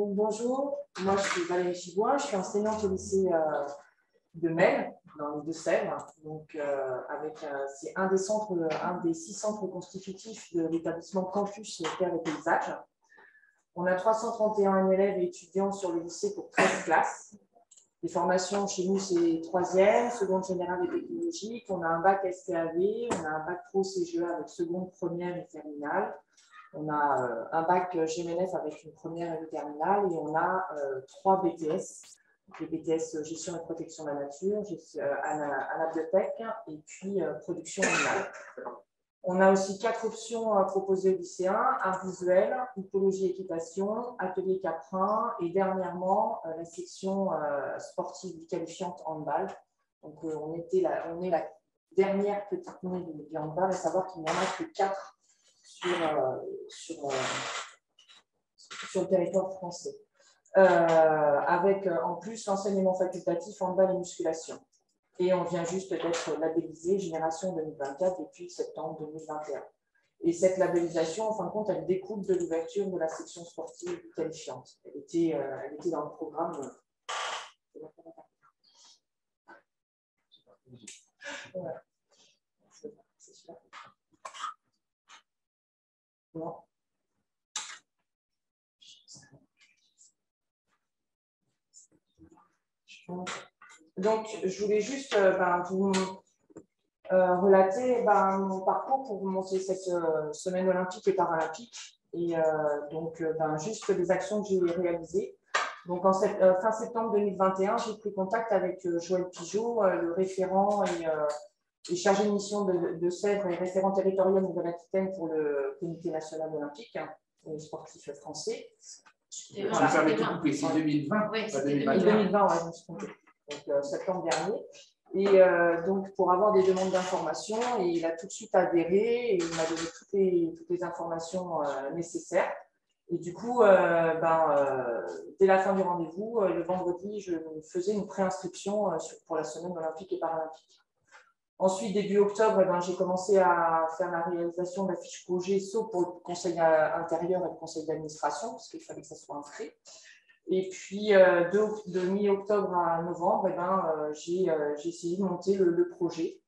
Donc, bonjour, moi je suis Valérie Chibois, je suis enseignante au lycée de Maine, dans les Deux-Sèvres. Donc, c'est un des 6 centres constitutifs de l'établissement Campus Terre et Paysage. On a 331 élèves et étudiants sur le lycée pour 13 classes. Les formations chez nous, c'est 3e, seconde générale et technologique. On a un bac STAV, on a un bac pro CGE avec seconde, première et terminale. On a un bac GMNF avec une première et une terminale et on a 3 BTS, les BTS gestion et protection de la nature, à la biotech et puis production animale. On a aussi 4 options proposées aux lycéens, art visuel, hypologie équitation, atelier caprin et dernièrement la section sportive qualifiante handball. Donc on est la dernière petite année du handball, à savoir qu'il n'y en a que 4 sur le territoire français, avec en plus l'enseignement facultatif handball et musculation. Et on vient juste d'être labellisé Génération 2024 depuis septembre 2021. Et cette labellisation, en fin de compte, elle découle de l'ouverture de la section sportive qualifiante. Elle était dans le programme. Voilà. C'est super. Bon. Donc, je voulais juste vous relater mon parcours pour vous montrer cette semaine olympique et paralympique. Et juste les actions que j'ai réalisées. Donc, fin septembre 2021, j'ai pris contact avec Joël Pigeot, le référent et chargé de mission de Sèvres et référent territorial de l'Aquitaine pour le Comité national olympique et sportif français. Je me permets de couper, c'est 2020, oui, pas 2020, ouais, je me suis trompée. Donc, septembre dernier. Et donc, pour avoir des demandes d'informations, et il a tout de suite adhéré et il m'a donné toutes les informations nécessaires. Et du coup, dès la fin du rendez-vous, le vendredi, je faisais une préinscription pour la semaine olympique et paralympique. Ensuite, début octobre, j'ai commencé à faire la réalisation de la fiche projet, sauf pour le conseil intérieur et le conseil d'administration, parce qu'il fallait que ça soit un frais. Et puis, de mi-octobre à novembre, j'ai essayé de monter le projet,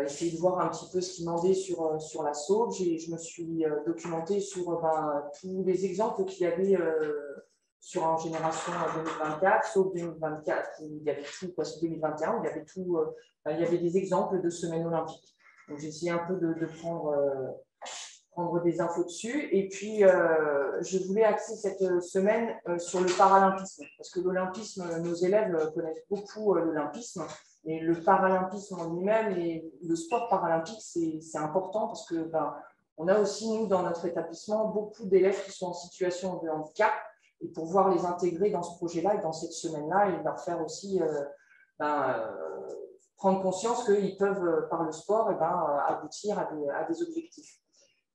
essayer de voir un petit peu ce qui demandait sur la SAUB. Je me suis documentée sur tous les exemples qu'il y avait sur en génération 2024, sauf 2024, où il y avait tout, parce que 2021, où il y avait tout, il y avait des exemples de semaines olympiques. Donc, j'ai essayé un peu de prendre des infos dessus. Et puis, je voulais axer cette semaine sur le paralympisme, parce que l'olympisme, nos élèves connaissent beaucoup l'olympisme, et le paralympisme en lui-même, et le sport paralympique, c'est important, parce que on a aussi, nous, dans notre établissement, beaucoup d'élèves qui sont en situation de handicap, et pour pouvoir les intégrer dans ce projet-là et dans cette semaine-là, et leur faire aussi prendre conscience qu'ils peuvent, par le sport, aboutir à des objectifs.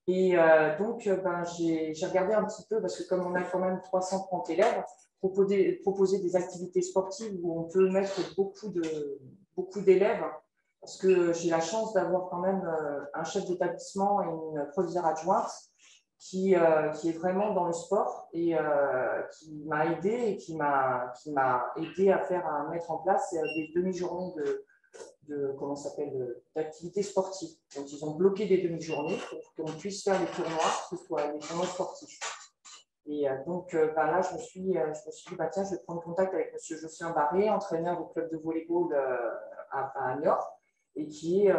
Et donc, j'ai regardé un petit peu, parce que comme on a quand même 330 élèves, proposer des activités sportives où on peut mettre beaucoup d'élèves, parce que j'ai la chance d'avoir quand même un chef d'établissement et une proviseure adjointe qui est vraiment dans le sport et qui m'a aidé et qui m'a aidé à mettre en place des demi-journées d'activités sportives. Donc, ils ont bloqué des demi-journées pour qu'on puisse faire les tournois, que ce soit des tournois sportifs. Et donc, là, je me suis dit, tiens, je vais prendre contact avec M. Jocelyn Barré, entraîneur au club de volley-ball à Niort, et qui est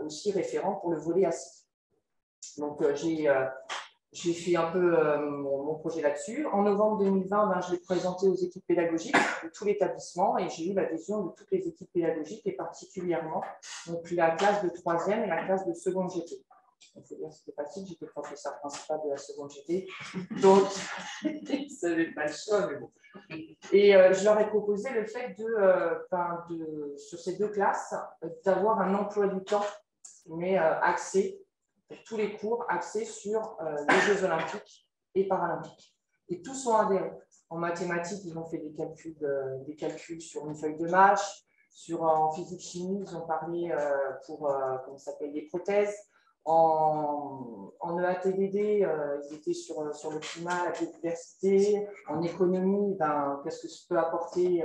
aussi référent pour le volley assis. Donc, j'ai fait un peu mon projet là-dessus. En novembre 2020, je l'ai présenté aux équipes pédagogiques de tout l'établissement et j'ai eu l'adhésion de toutes les équipes pédagogiques et particulièrement donc, la classe de 3e et la classe de seconde GT. Il faut dire que c'était facile, j'étais professeur principal de la seconde GT, donc ils ne savaient pas le choix, mais bon. Et je leur ai proposé le fait sur ces 2 classes, d'avoir un emploi du temps, mais axé tous les cours axés sur les Jeux olympiques et paralympiques. Et tous sont adhérés. En mathématiques, ils ont fait des calculs sur une feuille de match. En physique-chimie, ils ont parlé pour les prothèses. En EATDD, ils étaient sur le climat, la biodiversité. En économie, ben, qu'est-ce que ça peut apporter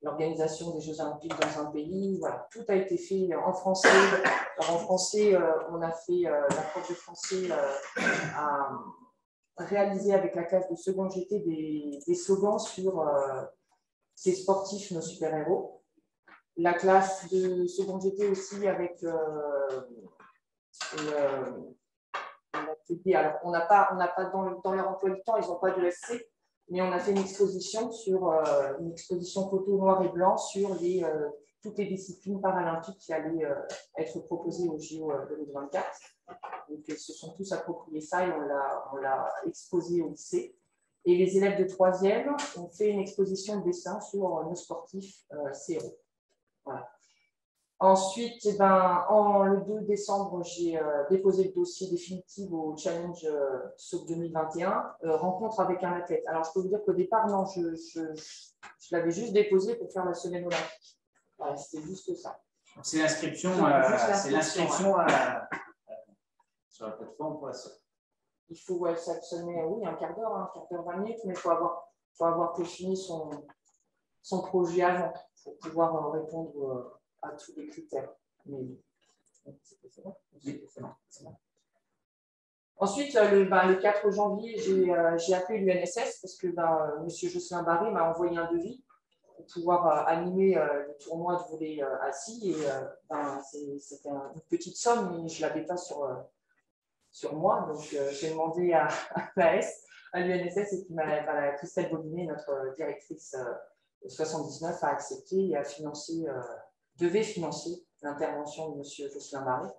l'organisation des Jeux Olympiques dans un pays. Voilà, tout a été fait en français. Alors, en français, on a fait la prof de français a réalisé avec la classe de second GT des slogans sur ces sportifs, nos super-héros. La classe de second GT aussi avec alors, on n'a pas dans leur emploi du temps, ils n'ont pas de SC, mais on a fait une exposition photo noir et blanc sur toutes les disciplines paralympiques qui allaient être proposées au JO 2024. Donc, ils se sont tous appropriés ça et on l'a exposé au lycée. Et les élèves de 3e ont fait une exposition de dessin sur nos sportifs CRO. Voilà. Ensuite, le 2 décembre, j'ai déposé le dossier définitif au Challenge SOP 2021, rencontre avec un athlète. Alors, je peux vous dire qu'au départ, non, je l'avais juste déposé pour faire la semaine olympique. Voilà, c'était juste ça. C'est l'inscription sur la plateforme pour la SOP. Il faut, ça met, oui, un quart d'heure, 20 minutes, mais il faut avoir peaufiné son projet avant pour pouvoir répondre à tous les critères. Mais c'est bon. Ensuite, le 4 janvier, j'ai appelé l'UNSS parce que M. Jocelyn Barré m'a envoyé un devis pour pouvoir animer le tournoi de volley assis. Et c'était une petite somme, mais je ne l'avais pas sur moi. Donc, j'ai demandé à l'UNSS, et puis Christelle Baudinet, notre directrice 79, a accepté et devait financer l'intervention de M. Jocelyn Barré.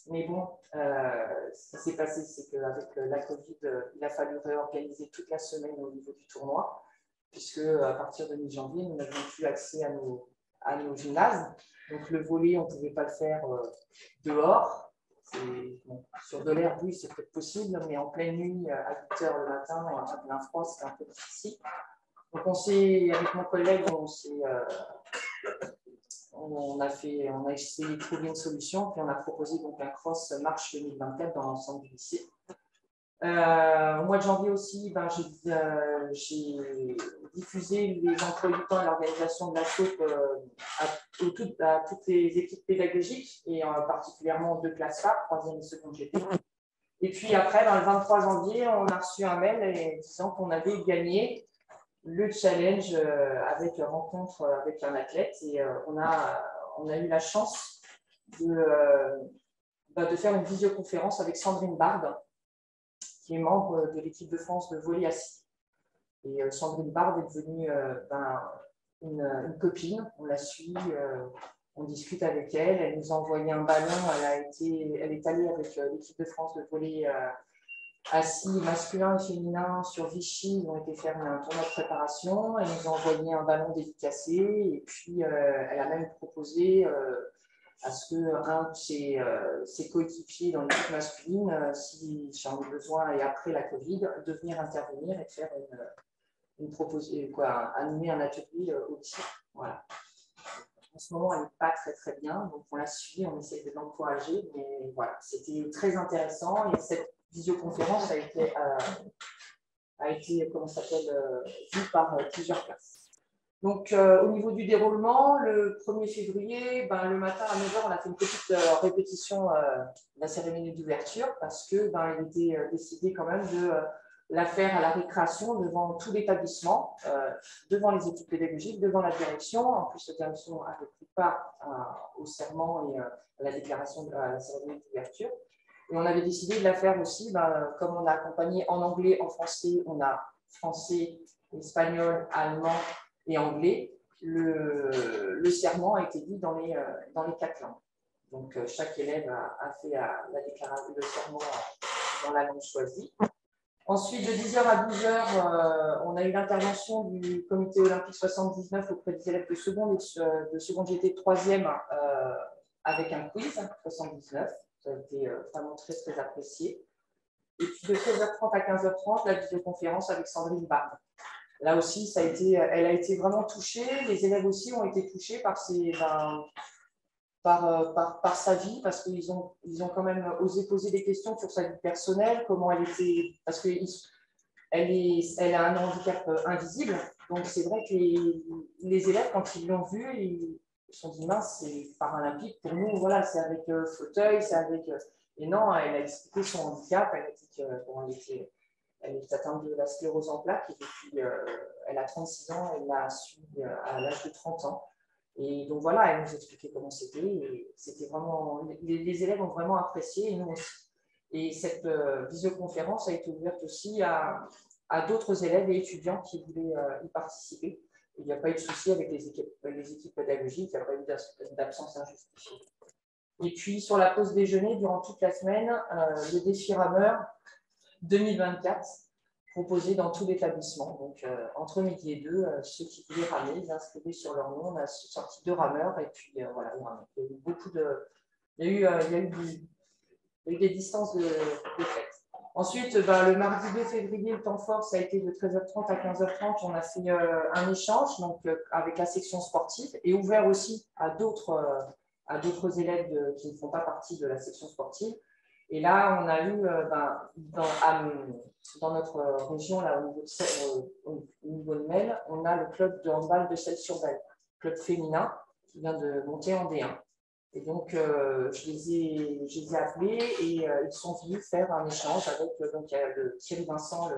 Mais bon, ce qui s'est passé, c'est qu'avec la Covid, il a fallu réorganiser toute la semaine au niveau du tournoi, puisque à partir de mi-janvier, nous n'avions plus accès à nos gymnases. Donc le volley, on ne pouvait pas le faire dehors. Bon, sur de l'herbe, oui, c'est peut-être possible, mais en pleine nuit, à 8 h le matin, en plein froid, c'était un peu difficile. Donc avec mon collègue, on a essayé de trouver une solution, puis on a proposé donc un cross marche 2024 dans l'ensemble du lycée. Au mois de janvier aussi, j'ai diffusé les emplois du temps et l'organisation de la SOP à toutes les équipes pédagogiques, et particulièrement aux 2 classes phares, 3e et 2e GT. Et puis après, le 23 janvier, on a reçu un mail disant qu'on avait gagné le challenge avec rencontre avec un athlète, et on a eu la chance de faire une visioconférence avec Sandrine Bard, qui est membre de l'équipe de France de volley assis. Et Sandrine Bard est devenue une copine, on la suit, on discute avec elle, elle nous a envoyé un ballon, elle est allée avec l'équipe de France de volley assis masculin et féminin sur Vichy. Ils ont été faire un tournoi de préparation. Elle nous a envoyé un ballon dédicacé, et puis elle a même proposé à ce qu'un de ses coéquipiers dans l'équipe masculine, si j'en ai besoin et après la Covid, de venir intervenir et de faire une proposition, animer un atelier au tir. Voilà. En ce moment, elle n'est pas très très bien, donc on la suit, on essaie de l'encourager, mais voilà, c'était très intéressant, et cette visioconférence a été vue par plusieurs classes. Donc, au niveau du déroulement, le 1er février, le matin à 9 h, on a fait une petite répétition de la cérémonie d'ouverture, parce qu'il était décidé quand même de la faire à la récréation devant tout l'établissement, devant les équipes pédagogiques, devant la direction. En plus, la direction avait pris part au serment et à la déclaration de la cérémonie d'ouverture. Et on avait décidé de la faire aussi, comme on a accompagné en anglais, en français, on a français, espagnol, allemand et anglais. Le serment a été dit dans les 4 langues. Donc, chaque élève a fait le serment dans la langue choisie. Ensuite, de 10 h à 12 h, on a eu l'intervention du comité olympique 79 auprès des élèves de seconde GT 3e avec un quiz 79. Ça a été vraiment très, très apprécié. Et puis de 16h30 à 15h30, la visioconférence avec Sandrine Bard. Là aussi, elle a été vraiment touchée. Les élèves aussi ont été touchés par par sa vie, parce qu'ils ont quand même osé poser des questions sur sa vie personnelle, comment elle était, parce qu'elle a un handicap invisible. Donc, c'est vrai que les élèves, quand ils l'ont vue, ils se sont dit, mince, c'est paralympique. Pour nous, voilà, c'est avec fauteuil, c'est avec. Et non, elle a expliqué son handicap. Elle a dit elle est atteinte de la sclérose en plaques. Et depuis, elle a 36 ans, elle l'a su à l'âge de 30 ans. Et donc voilà, elle nous expliquait comment c'était. Et c'était vraiment. Les élèves ont vraiment apprécié, et nous aussi. Et cette visioconférence a été ouverte aussi à d'autres élèves et étudiants qui voulaient y participer. Il n'y a pas eu de souci avec les équipes pédagogiques, il n'y a pas eu d'absence injustifiée. Et puis, sur la pause déjeuner, durant toute la semaine, le défi rameur 2024 proposé dans tout l'établissement. Donc, entre midi et 2, ceux qui voulaient ramer, ils inscrivaient sur leur nom. On a sorti 2 rameurs et puis voilà, il y a eu beaucoup de. Il y a eu des distances de fête. Ensuite, le mardi 2 février, le temps fort, ça a été de 13h30 à 15h30. On a fait un échange donc, avec la section sportive et ouvert aussi à d'autres élèves qui ne font pas partie de la section sportive. Et là, on a eu, dans notre région, là, au niveau de Mel, on a le club de handball de Celles-sur-Belle, club féminin qui vient de monter en D1. Et donc, je les ai appelés et ils sont venus faire un échange avec donc, Thierry Vincent,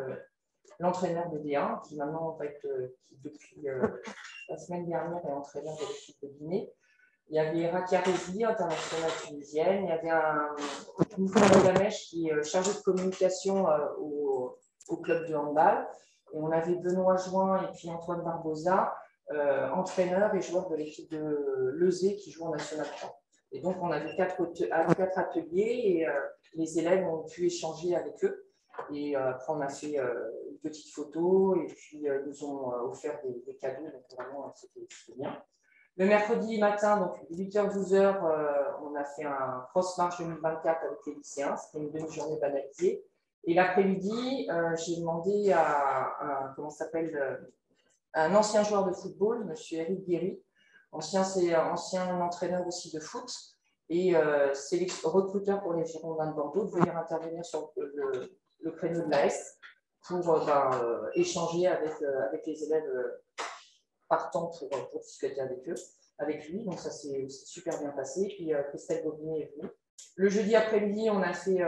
l'entraîneur de D1, qui maintenant, en fait, qui depuis la semaine dernière est entraîneur de l'équipe de Guinée. Il y avait Rakia Rezi, internationale tunisienne. Il y avait Nicolas Gamèche qui est chargé de communication au club de handball. Et on avait Benoît Join et puis Antoine Barbosa, entraîneur et joueur de l'équipe de Lezé qui joue en National 3. Et donc, on avait 4 ateliers et les élèves ont pu échanger avec eux. Et après, on a fait une petite photo et puis ils nous ont offert des cadeaux. Donc, vraiment, c'était bien. Le mercredi matin, donc 8h-12h, on a fait un cross-marche 2024 avec les lycéens. C'était une demi-journée banalisée. Et l'après-midi, j'ai demandé à un ancien joueur de football, M. Eric Guéry, ancien entraîneur aussi de foot, et c'est recruteur pour les Girondins de Bordeaux, de venir intervenir sur le créneau de l'AS pour échanger avec les élèves partant pour discuter avec lui. Donc ça s'est super bien passé. Puis Christelle Bobigny est venue. Le jeudi après-midi, on a fait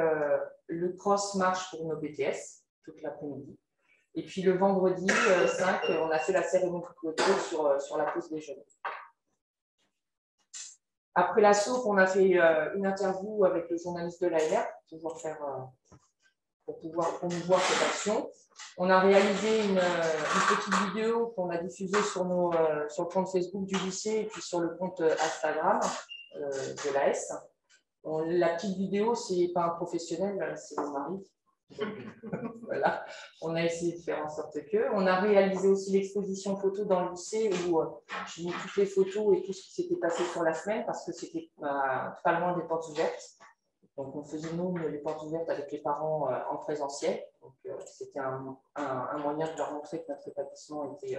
le cross-marche pour nos BTS, toute l'après-midi. Et puis le vendredi 5, on a fait la cérémonie de clôture sur la pause déjeuner. Après la soupe, on a fait une interview avec le journaliste de l'ALR pour pouvoir promouvoir cette action. On a réalisé une petite vidéo qu'on a diffusée sur le compte Facebook du lycée et puis sur le compte Instagram de l'AS. La petite vidéo, ce n'est pas un professionnel, c'est mon mari. Voilà, on a essayé de faire en sorte que. On a réalisé aussi l'exposition photo dans le lycée où j'ai mis toutes les photos et tout ce qui s'était passé sur la semaine parce que c'était pas loin des portes ouvertes. Donc, on faisait nous les portes ouvertes avec les parents en présentiel. Donc, c'était un moyen de leur montrer que notre établissement était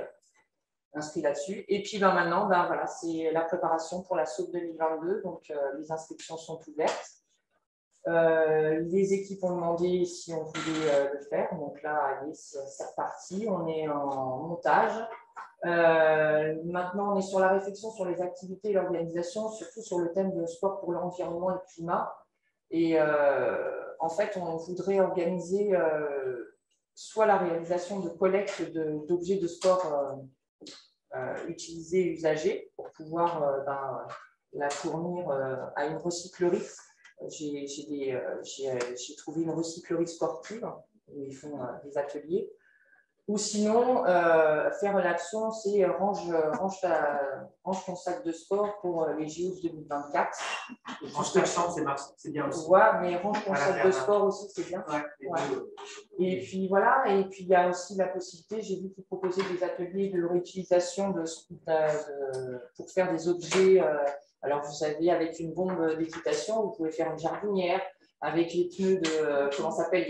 inscrit là-dessus. Et puis maintenant, voilà, c'est la préparation pour la SAUP 2022. Donc, les inscriptions sont ouvertes. Les équipes ont demandé si on voulait le faire. Donc là, allez, c'est reparti. On est en montage. Maintenant, on est sur la réflexion sur les activités et l'organisation, surtout sur le thème de sport pour l'environnement et le climat. Et en fait, on voudrait organiser soit la réalisation de collecte d'objets de sport utilisés et usagés pour pouvoir la fournir à une recyclerie. J'ai trouvé une recyclerie sportive où ils font des ateliers. Ou sinon, faire l'action, c'est range ton sac de sport pour les JO 2024. Range ta chambre, c'est bien aussi. Ouais, mais range ton sac de sport aussi, c'est bien. Ouais. Et puis voilà, et puis il y a aussi la possibilité, j'ai vu qu'ils proposaient des ateliers de réutilisation pour faire des objets. Alors vous savez, avec une bombe d'équitation, vous pouvez faire une jardinière, avec les pneus comment ça s'appelle,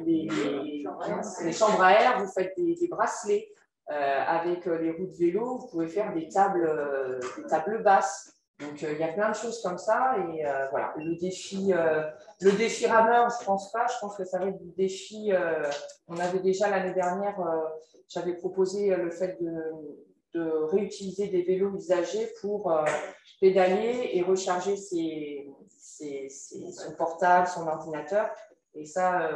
les chambres à air, vous faites des bracelets. Avec les roues de vélo, vous pouvez faire des tables basses. Donc, il y a plein de choses comme ça. Et voilà, le défi rameur, je ne pense pas. Je pense que ça va être du défi. On avait déjà l'année dernière, j'avais proposé le fait de réutiliser des vélos usagés pour pédaler et recharger son portable, son ordinateur. Et ça,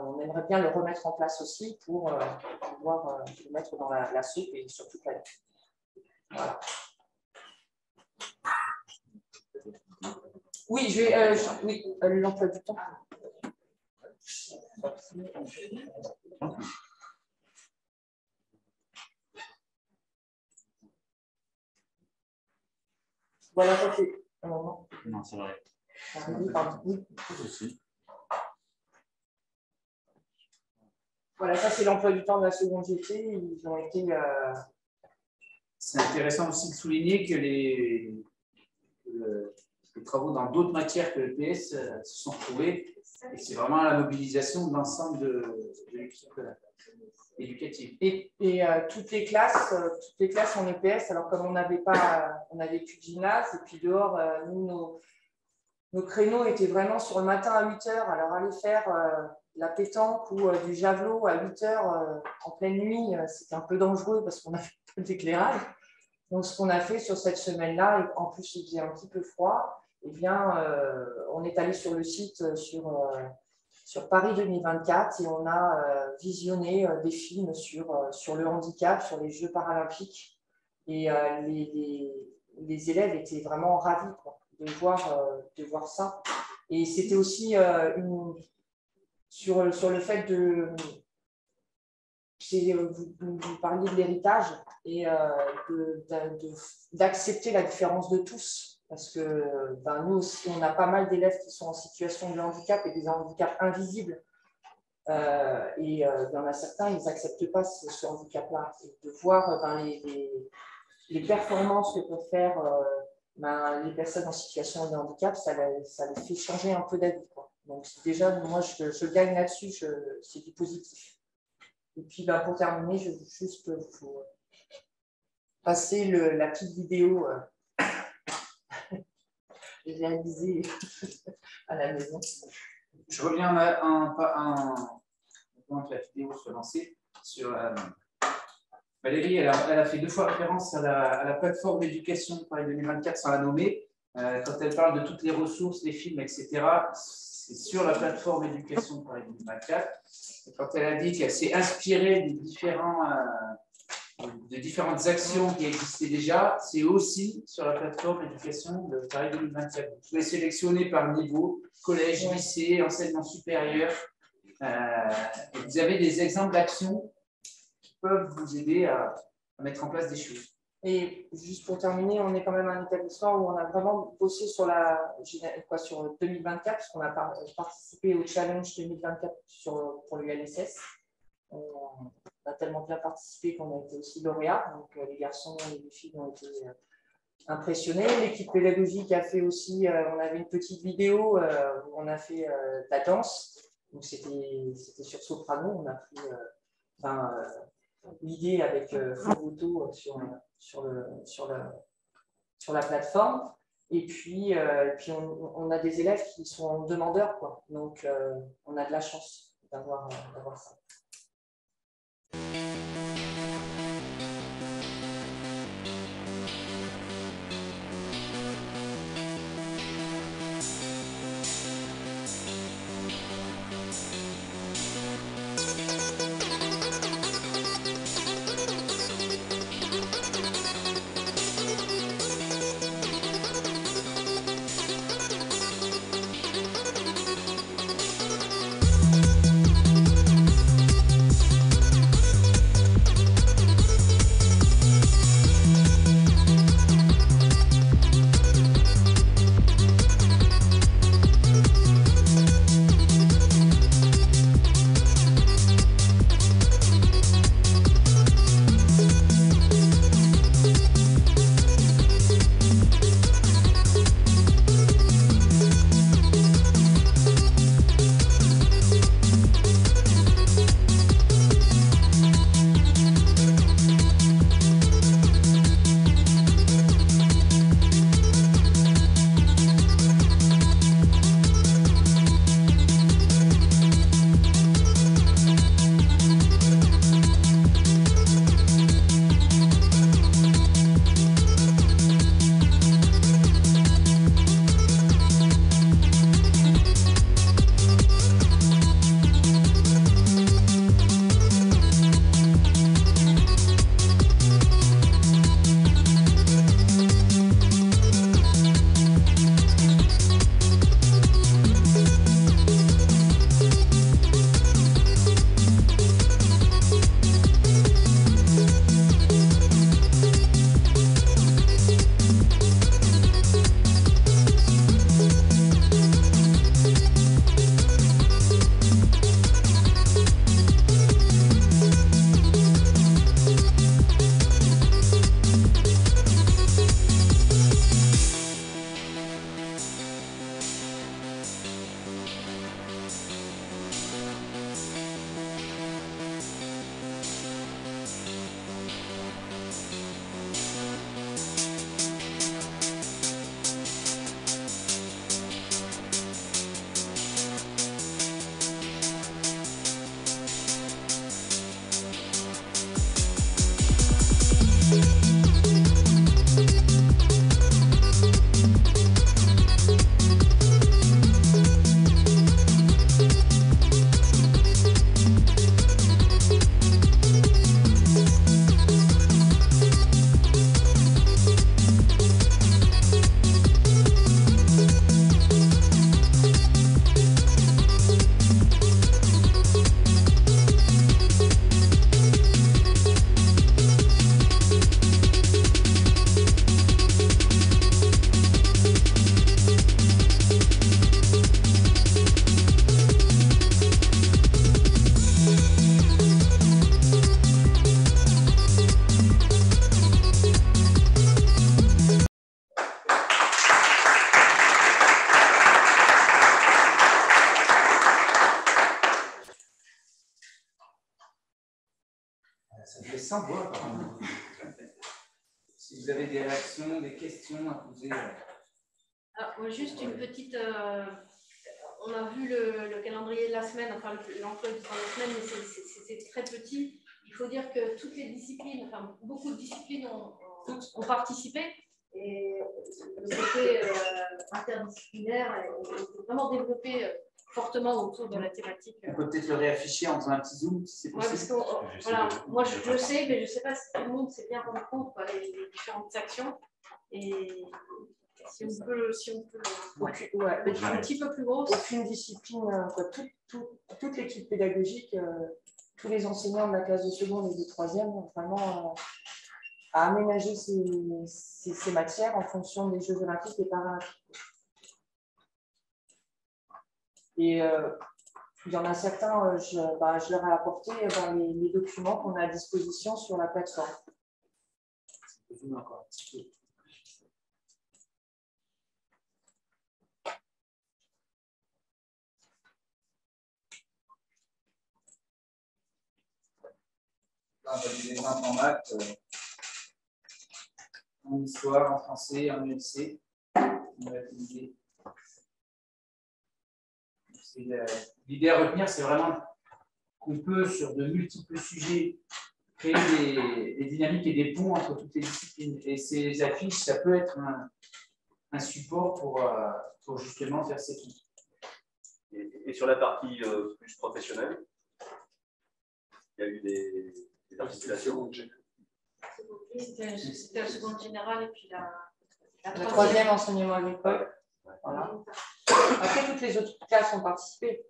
on aimerait bien le remettre en place aussi pour pouvoir le mettre dans la soupe et sur toute l'année. Voilà. Oui, l'emploi du temps. Voilà, ça c'est un moment. Non, c'est vrai. Oui. Voilà, ça c'est l'emploi du temps de la seconde GT. Ils ont été. C'est intéressant aussi de souligner que les travaux dans d'autres matières que le PS se sont trouvés. Et c'est vraiment la mobilisation de l'ensemble de l'équipe éducative. Et toutes les classes en EPS, alors comme on n'avait plus de gymnase, et puis dehors, nous, nos créneaux étaient vraiment sur le matin à 8 h. Alors aller faire la pétanque ou du javelot à 8 h en pleine nuit, c'était un peu dangereux parce qu'on avait peu d'éclairage. Donc ce qu'on a fait sur cette semaine-là, et en plus il faisait un petit peu froid, eh bien, on est allé sur le site sur Paris 2024 et on a visionné des films sur le handicap, sur les Jeux paralympiques. Et les élèves étaient vraiment ravis de voir ça. Et c'était aussi sur le fait vous parliez de l'héritage et d'accepter la différence de tous. Parce que nous aussi, on a pas mal d'élèves qui sont en situation de handicap et des handicaps invisibles. Il y en a certains, ils n'acceptent pas ce handicap-là. De voir les performances que peuvent faire les personnes en situation de handicap, ça les fait changer un peu d'avis. Donc déjà, moi, je gagne là-dessus, c'est du positif. Et puis pour terminer, je vais juste vous passer la petite vidéo réalisée à la maison. Je reviens avant que la vidéo soit lancée sur Valérie, elle a fait 2 fois référence à la plateforme d'éducation Paris 2024 sans la nommer. Quand elle parle de toutes les ressources, les films, etc., c'est sur la plateforme éducation Paris 2024. Et quand elle a dit qu'elle s'est inspirée de différentes actions qui existaient déjà, c'est aussi sur la plateforme éducation de Paris 2024. Vous pouvez sélectionner par niveau, collège, lycée, enseignement supérieur. Vous avez des exemples d'actions qui peuvent vous aider à mettre en place des choses. Et juste pour terminer, on est quand même un établissement où on a vraiment bossé sur 2024, parce qu'on a participé au challenge 2024 pour l'UNSS. On a tellement bien participé qu'on a été aussi lauréat. Donc les garçons et les filles ont été impressionnés. L'équipe pédagogique a fait aussi, on avait une petite vidéo où on a fait de la danse. Donc c'était sur Soprano. On a pris l'idée avec Fogoto sur la plateforme. Et puis on a des élèves qui sont demandeurs, donc on a de la chance d'avoir ça. ont des questions à poser. Juste une petite. On a vu le calendrier de la semaine, enfin l'emploi du temps de la semaine, mais c'est très petit. Il faut dire que toutes les disciplines, enfin beaucoup de disciplines ont participé. Et le côté interdisciplinaire est vraiment développé fortement autour de la thématique. On peut peut-être le réafficher en faisant un petit zoom si c'est possible. Ouais, parce que, voilà, moi je le sais, mais je ne sais pas si tout le monde s'est bien rendu compte les différentes actions. Et si on peut être un petit peu plus grosse. Aucune discipline, toute l'équipe pédagogique, tous les enseignants de la classe de seconde et de troisième, vraiment à aménager ces matières en fonction des Jeux olympiques et paralympiques. Et il y en a certains, je leur ai apporté les documents qu'on a à disposition sur la plateforme. On a des exemples en maths, en histoire, en français, en ULC. On va utiliser. L'idée à retenir, c'est vraiment qu'on peut, sur de multiples sujets, créer des dynamiques et des ponts entre toutes les disciplines. Et ces affiches, ça peut être un support pour justement faire ces ponts. Et sur la partie plus professionnelle, il y a eu des articulations. C'était la seconde générale et puis la troisième enseignement agricole. Voilà. Après, toutes les autres classes ont participé.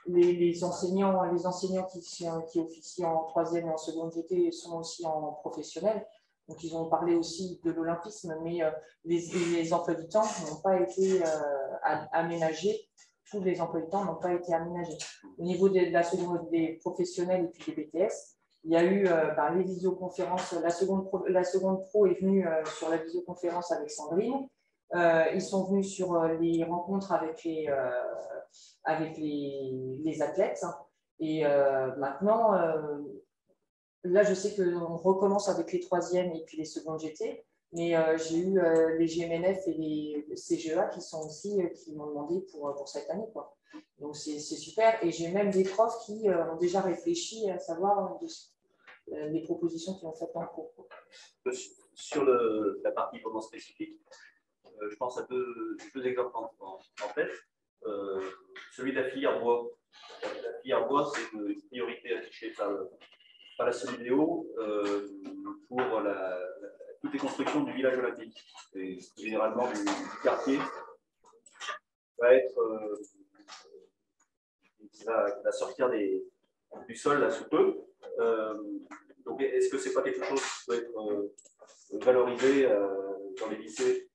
Les enseignants qui officient en troisième et en seconde GT sont aussi en professionnel. Donc, ils ont parlé aussi de l'olympisme, mais les emplois du temps n'ont pas été aménagés. Tous les emplois du temps n'ont pas été aménagés. Au niveau de la seconde des professionnels et puis des BTS, il y a eu les visioconférences. La seconde pro est venue sur la visioconférence avec Sandrine. Ils sont venus sur les rencontres avec les athlètes. Et maintenant, là, je sais qu'on recommence avec les troisièmes et puis les secondes GT. Mais j'ai eu les GMNF et les CGEA qui m'ont demandé pour cette année, quoi. Donc, c'est super. Et j'ai même des profs qui ont déjà réfléchi à savoir les propositions qu'ils ont faites en cours. Sur la partie vraiment spécifique, je pense à deux exemples en tête. Celui de la filière bois. La filière bois, c'est une priorité affichée par la Solidéo pour toutes les constructions du village olympique. Et généralement, du quartier va sortir du sol là, sous peu. Donc, est-ce que ce n'est pas quelque chose qui peut être valorisé dans les lycées?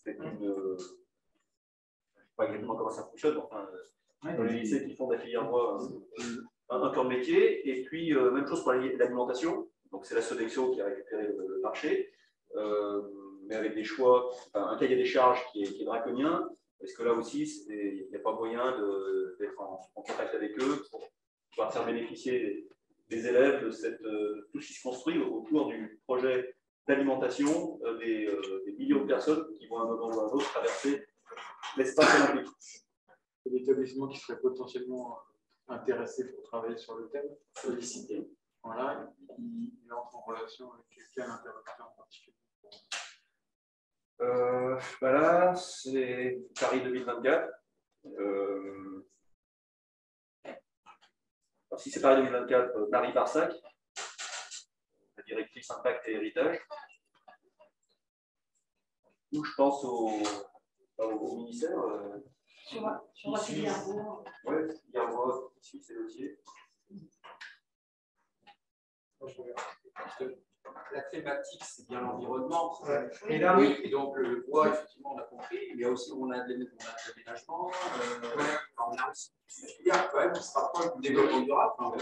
Je ne sais pas exactement comment ça fonctionne, enfin, dans les lycées qui font de la filière bois un corps de métier. Et puis, même chose pour l'alimentation. Donc, c'est la Sodexo qui a récupéré le marché, mais avec des choix, un cahier des charges qui est draconien. Est-ce que là aussi, il n'y a pas moyen d'être en contact avec eux pour pouvoir faire bénéficier des élèves de tout ce qui se construit autour du projet d'alimentation des millions de personnes qui vont à un moment ou à un autre traverser l'espace olympique? L'établissement qui serait potentiellement intéressé pour travailler sur le thème, sollicité. Voilà, il entre en relation avec quel interlocuteur en particulier? Là, c'est Paris 2024. Alors, si c'est Paris 2024, Marie Barsac, la directrice Impact et Héritage. Ou je pense au ministère. Sur la filière bois. Oui, filière bois, ici, c'est dossier. La thématique, c'est bien l'environnement. Et là, oui. Et donc, le bois, effectivement, on a compris. Il y a aussi, on a de l'aménagement. On a aussi une filière quand même qui se rapproche du développement durable.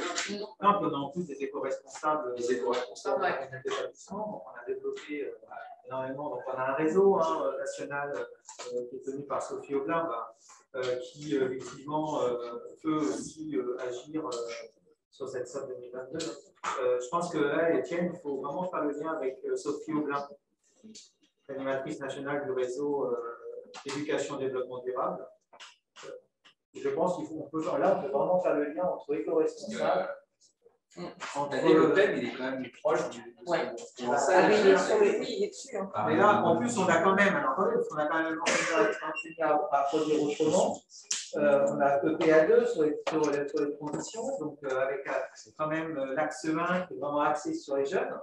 Dans tous des éco-responsables. Les éco-responsables. Donc, on a développé énormément. Donc, on a un réseau national qui est tenu par Sophie Aublin, qui effectivement peut aussi agir sur cette somme 2022. Je pense que là, Étienne, il faut vraiment faire le lien avec Sophie Aublin, animatrice nationale du réseau éducation et développement durable. Je pense qu'on peut, là, on peut vraiment faire le lien entre éco-responsable. Le thème, il est quand même proche du. Ouais. Il il est sur le oui, il est dessus. Hein. Mais là, en plus, on a quand même, alors attendez, parce qu'on a quand même continué à produire autrement. On a EPA2 sur les transitions, donc avec quand même l'axe 1 qui est vraiment axé sur les jeunes.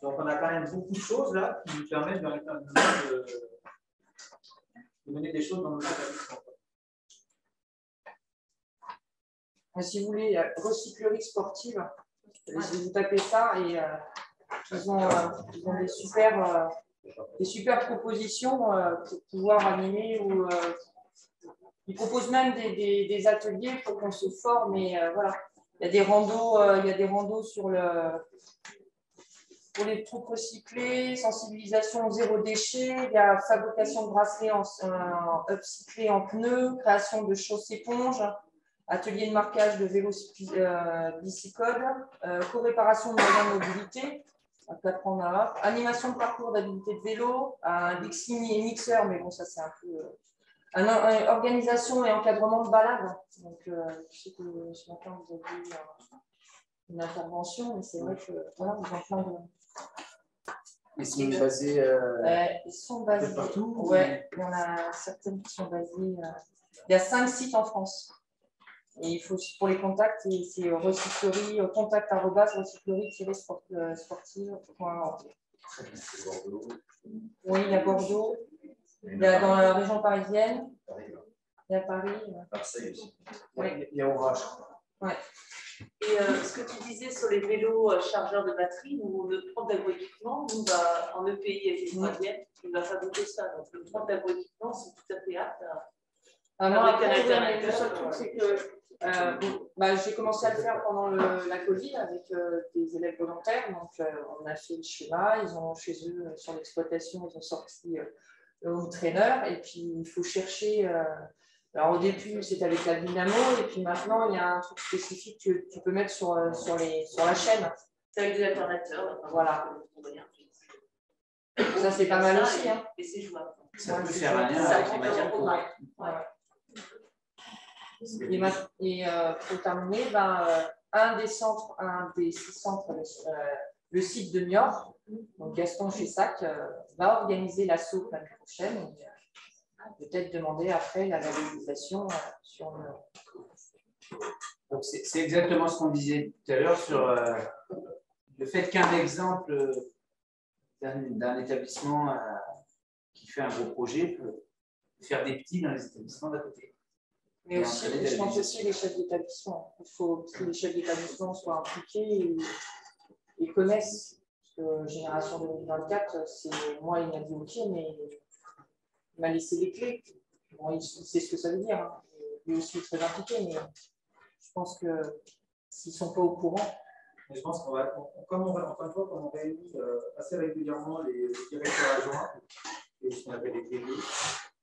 Donc on a quand même beaucoup de choses là qui nous permettent de mener des choses dans nos établissements. Si vous voulez, recyclerie sportive, vous tapez ça et ils ont des super propositions pour pouvoir animer ou ils proposent même des ateliers pour qu'on se forme et voilà. Il y a des randos pour les troupes recyclées, sensibilisation au zéro déchet, il y a fabrication de bracelets en upcyclés en pneus, création de chausses éponges, atelier de marquage de vélos bicicode, co-réparation de moyens de mobilité, animation de parcours d'habilité de vélo, un Bixini et mixeur, mais bon, ça c'est un peu. Organisation et encadrement de balades. Donc, je sais que ce matin vous avez eu une intervention, mais c'est vrai que voilà, vous êtes en train de. Ils sont basés. Ils sont basés partout. Ouais, il y en a certaines qui sont basées. Il y a 5 sites en France. Et il faut, pour les contacts, c'est recyclerie, contact@recyclerie-sportive.org. Oui, il y a Bordeaux, il y a dans la région parisienne, il y a Paris. Marseille aussi. Oui. Il y a Ouvrage. Ouais. Et ce que tu disais sur les vélos chargeurs de batterie, nous, le pôle d'agroéquipement, nous va en EPI avec les moyennes, il va fabriquer ça. Donc le pôle d'agroéquipement, c'est tout à fait apte à le seul truc, c'est que j'ai commencé à le faire pendant la Covid avec des élèves volontaires. Donc, on a fait le schéma. Ils ont chez eux, sur l'exploitation, ils ont sorti le home trainer. Et puis, il faut chercher. Alors, au début, c'était avec la dynamo. Et puis maintenant, il y a un truc spécifique que tu peux mettre sur la chaîne. C'est avec des alternateurs. Voilà. Ça, c'est pas mal aussi. Hein. Et c'est jouable. Ça peut faire un lien avec les matières premières. Et pour terminer, un des 6 centres, le site de Niort, donc Gaston Chessac, va organiser l'assaut l'année prochaine. Peut-être demander après la labellisation sur le. Donc c'est exactement ce qu'on disait tout à l'heure sur le fait qu'un exemple d'un établissement qui fait un gros projet peut faire des petits dans les établissements d'à côté. Mais aussi, je pense aussi les chefs d'établissement. Il faut que les chefs d'établissement soient impliqués et connaissent. Parce que Génération 2024, moi, il m'a dit OK, mais il m'a laissé les clés. Bon, il sait ce que ça veut dire. Hein. Il est aussi très impliqué, mais je pense que s'ils ne sont pas au courant. Mais je pense qu'on va, comme on réunit assez régulièrement les directeurs adjoints et ce qu'on appelle les TV,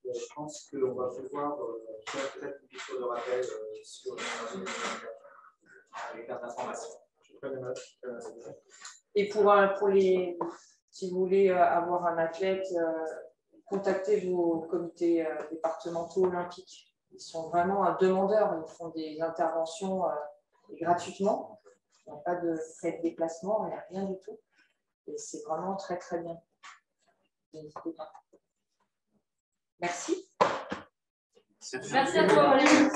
je pense qu'on va pouvoir faire peut-être une piqûre de rappel sur avec l'information. Et pour si vous voulez avoir un athlète, contactez vos comités départementaux olympiques. Ils sont vraiment demandeurs, ils font des interventions gratuitement. Il n'y a pas de frais de déplacement, il n'y a rien du tout. Et c'est vraiment très très bien. N'hésitez pas. Merci. Merci à toi, Valérie.